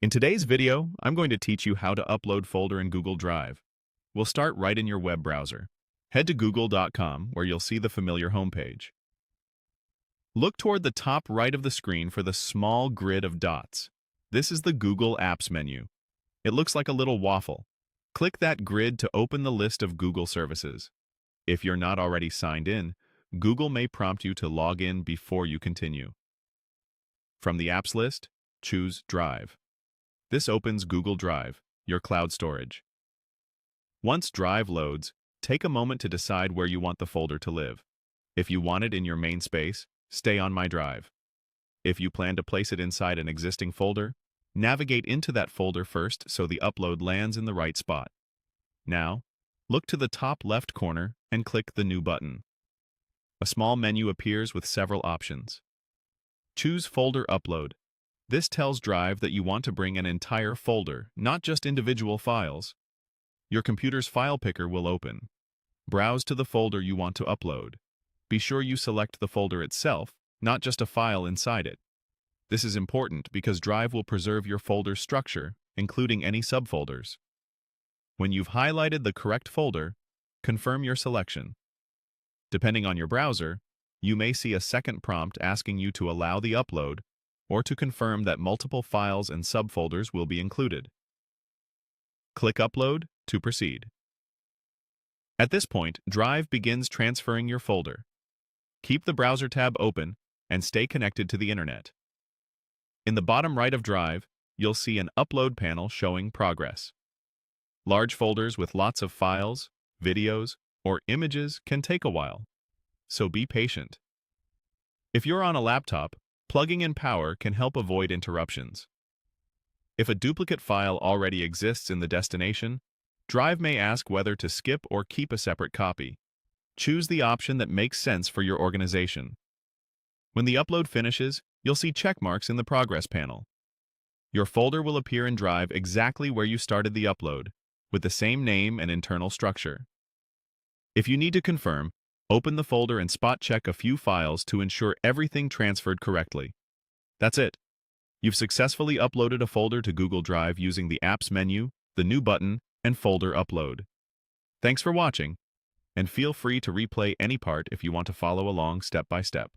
In today's video, I'm going to teach you how to upload folder in Google Drive. We'll start right in your web browser. Head to google.com where you'll see the familiar homepage. Look toward the top right of the screen for the small grid of dots. This is the Google Apps menu. It looks like a little waffle. Click that grid to open the list of Google services. If you're not already signed in, Google may prompt you to log in before you continue. From the apps list, choose Drive. This opens Google Drive, your cloud storage. Once Drive loads, take a moment to decide where you want the folder to live. If you want it in your main space, stay on My Drive. If you plan to place it inside an existing folder, navigate into that folder first so the upload lands in the right spot. Now, look to the top left corner and click the New button. A small menu appears with several options. Choose Folder Upload. This tells Drive that you want to bring an entire folder, not just individual files. Your computer's file picker will open. Browse to the folder you want to upload. Be sure you select the folder itself, not just a file inside it. This is important because Drive will preserve your folder structure, including any subfolders. When you've highlighted the correct folder, confirm your selection. Depending on your browser, you may see a second prompt asking you to allow the upload or to confirm that multiple files and subfolders will be included. Click Upload to proceed. At this point, Drive begins transferring your folder. Keep the browser tab open and stay connected to the internet. In the bottom right of Drive, you'll see an upload panel showing progress. Large folders with lots of files, videos, or images can take a while, so be patient. If you're on a laptop, plugging in power can help avoid interruptions. If a duplicate file already exists in the destination, Drive may ask whether to skip or keep a separate copy. Choose the option that makes sense for your organization. When the upload finishes, you'll see check marks in the progress panel. Your folder will appear in Drive exactly where you started the upload, with the same name and internal structure. If you need to confirm, open the folder and spot check a few files to ensure everything transferred correctly. That's it. You've successfully uploaded a folder to Google Drive using the Apps menu, the New button, and Folder Upload. Thanks for watching, and feel free to replay any part if you want to follow along step by step.